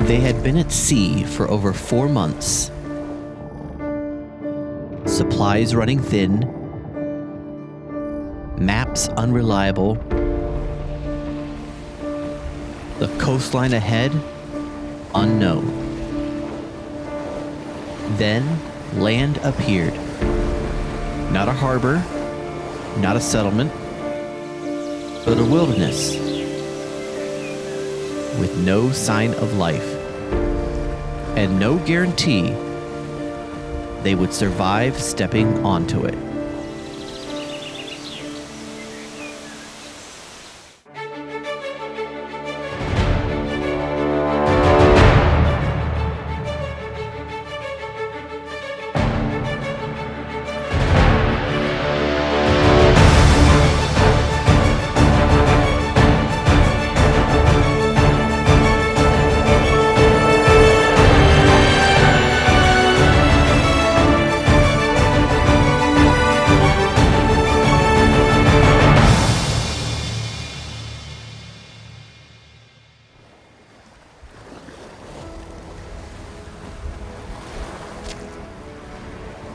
They had been at sea for over 4 months. Supplies running thin, maps unreliable, the coastline ahead unknown. Then land appeared. Not a harbor, not a settlement, but a wilderness with no sign of life and no guarantee they would survive stepping onto it.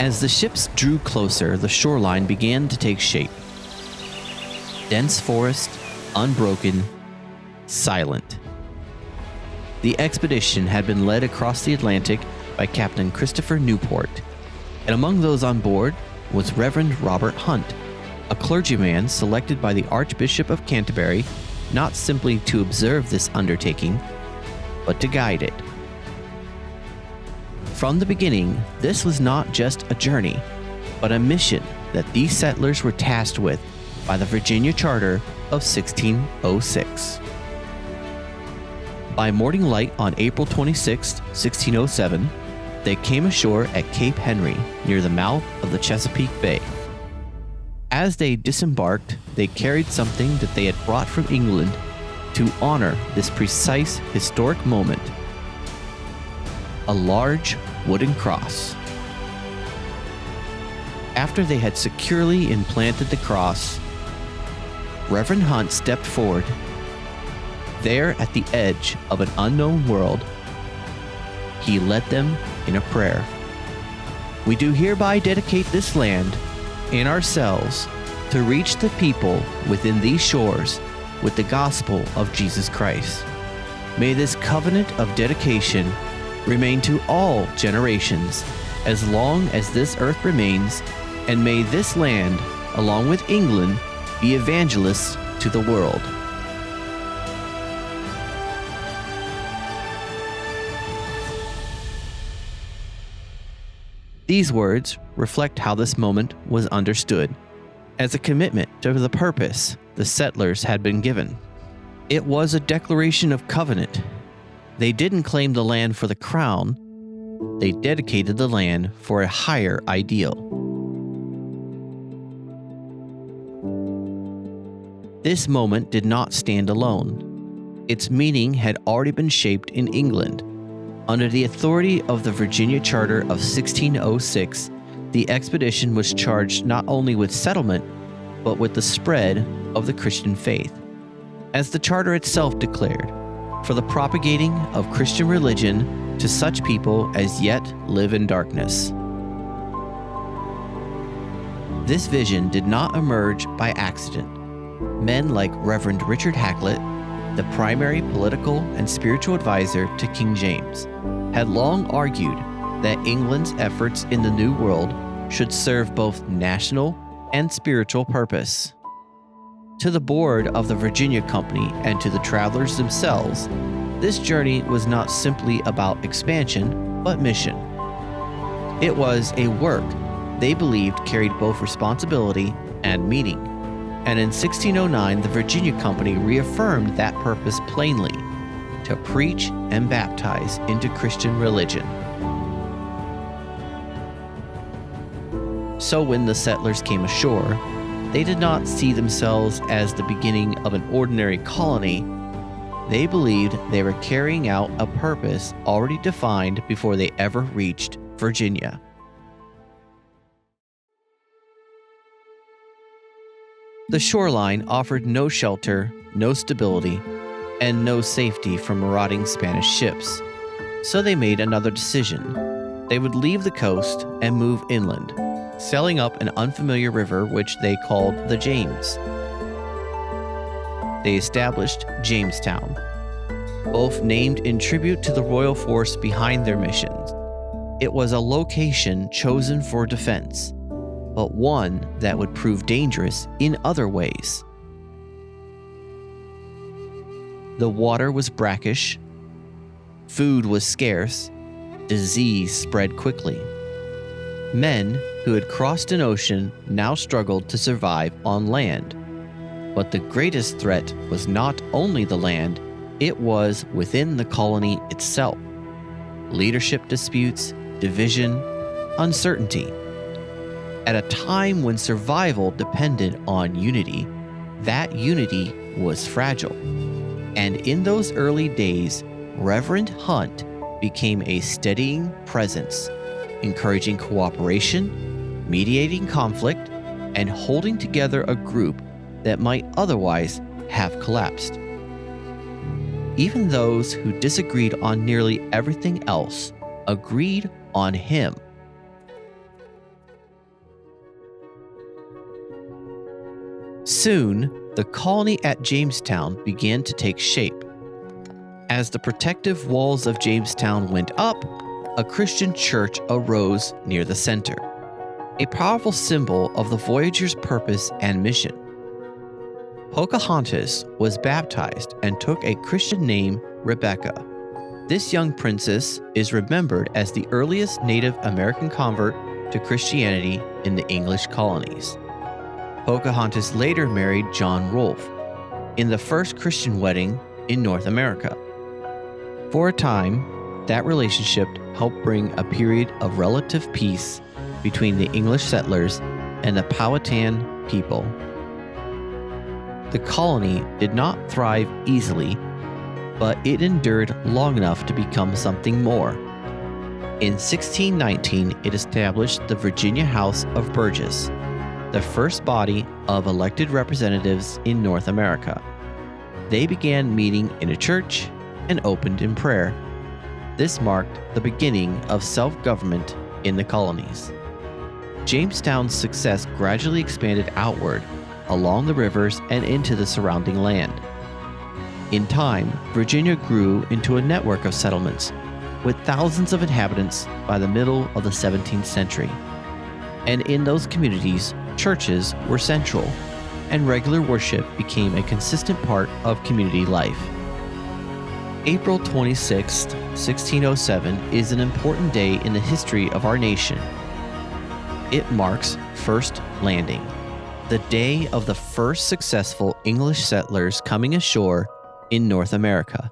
As the ships drew closer, the shoreline began to take shape. Dense forest, unbroken, silent. The expedition had been led across the Atlantic by Captain Christopher Newport, and among those on board was Reverend Robert Hunt, a clergyman selected by the Archbishop of Canterbury not simply to observe this undertaking, but to guide it. From the beginning, this was not just a journey, but a mission that these settlers were tasked with by the Virginia Charter of 1606. By morning light on April 26, 1607, they came ashore at Cape Henry near the mouth of the Chesapeake Bay. As they disembarked, they carried something that they had brought from England to honor this precise historic moment: a large wooden cross. After they had securely implanted the cross, Reverend Hunt stepped forward. There at the edge of an unknown world, he led them in a prayer. "We do hereby dedicate this land and ourselves to reach the people within these shores with the gospel of Jesus Christ. May this covenant of dedication remain to all generations as long as this earth remains, and may this land, along with England, be evangelists to the world." These words reflect how this moment was understood, as a commitment to the purpose the settlers had been given. It was a declaration of covenant. They didn't claim the land for the crown, they dedicated the land for a higher ideal. This moment did not stand alone. Its meaning had already been shaped in England. Under the authority of the Virginia Charter of 1606, the expedition was charged not only with settlement, but with the spread of the Christian faith. As the charter itself declared, for the propagating of Christian religion to such people as yet live in darkness. This vision did not emerge by accident. Men like Reverend Richard Hakluyt, the primary political and spiritual advisor to King James, had long argued that England's efforts in the New World should serve both national and spiritual purpose. To the board of the Virginia Company and to the travelers themselves, this journey was not simply about expansion, but mission. It was a work they believed carried both responsibility and meaning, and in 1609 the Virginia Company reaffirmed that purpose plainly: to preach and baptize into Christian religion. So when the settlers came ashore, they did not see themselves as the beginning of an ordinary colony. They believed they were carrying out a purpose already defined before they ever reached Virginia. The shoreline offered no shelter, no stability, and no safety from marauding Spanish ships. So they made another decision. They would leave the coast and move inland, sailing up an unfamiliar river which they called the James. They established Jamestown, both named in tribute to the royal force behind their missions. It was a location chosen for defense, but one that would prove dangerous in other ways. The water was brackish, food was scarce, disease spread quickly. Men who had crossed an ocean now struggled to survive on land. But the greatest threat was not only the land, it was within the colony itself. Leadership disputes, division, uncertainty. At a time when survival depended on unity, that unity was fragile. And in those early days, Reverend Hunt became a steadying presence, encouraging cooperation, mediating conflict, and holding together a group that might otherwise have collapsed. Even those who disagreed on nearly everything else agreed on him. Soon, the colony at Jamestown began to take shape. As the protective walls of Jamestown went up, a Christian church arose near the center, a powerful symbol of the voyagers' purpose and mission. Pocahontas was baptized and took a Christian name, Rebecca. This young princess is remembered as the earliest Native American convert to Christianity in the English colonies. Pocahontas later married John Rolfe in the first Christian wedding in North America. For a time, that relationship helped bring a period of relative peace between the English settlers and the Powhatan people. The colony did not thrive easily, but it endured long enough to become something more. In 1619, it established the Virginia House of Burgess, the first body of elected representatives in North America. They began meeting in a church and opened in prayer. This marked the beginning of self-government in the colonies. Jamestown's success gradually expanded outward, along the rivers and into the surrounding land. In time, Virginia grew into a network of settlements, with thousands of inhabitants by the middle of the 17th century. And in those communities, churches were central, and regular worship became a consistent part of community life. April 26, 1607 is an important day in the history of our nation. It marks First Landing, the day of the first successful English settlers coming ashore in North America,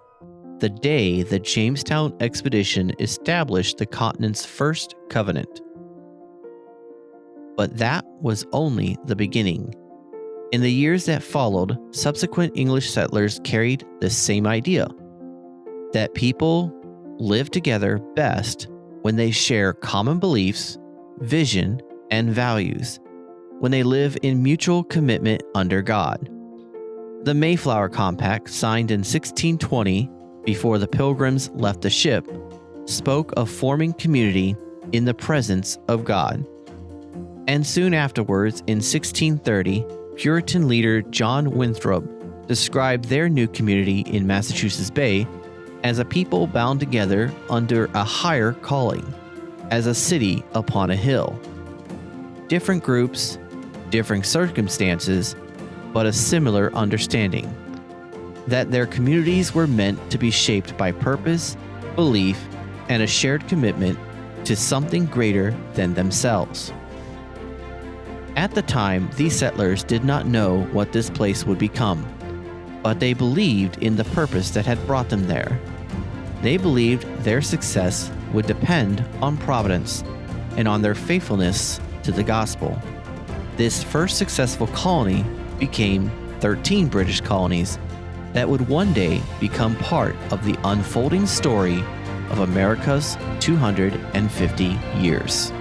the day the Jamestown expedition established the continent's first covenant. But that was only the beginning. In the years that followed, subsequent English settlers carried this same idea, that people live together best when they share common beliefs, vision, and values, when they live in mutual commitment under God. The Mayflower Compact, signed in 1620 before the Pilgrims left the ship, spoke of forming community in the presence of God. And soon afterwards, in 1630, Puritan leader John Winthrop described their new community in Massachusetts Bay as a people bound together under a higher calling, as a city upon a hill. Different groups, differing circumstances, but a similar understanding that their communities were meant to be shaped by purpose, belief, and a shared commitment to something greater than themselves. At the time, these settlers did not know what this place would become, but they believed in the purpose that had brought them there. They believed their success would depend on providence and on their faithfulness to the gospel. This first successful colony became 13 British colonies that would one day become part of the unfolding story of America's 250 years.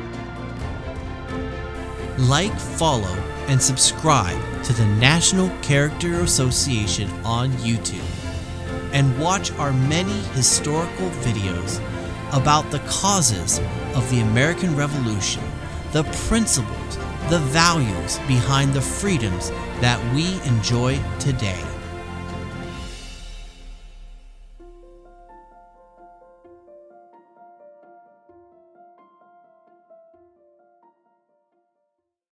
Like, follow, and subscribe to the National Character Association on YouTube, and watch our many historical videos about the causes of the American Revolution, the principles, the values behind the freedoms that we enjoy today.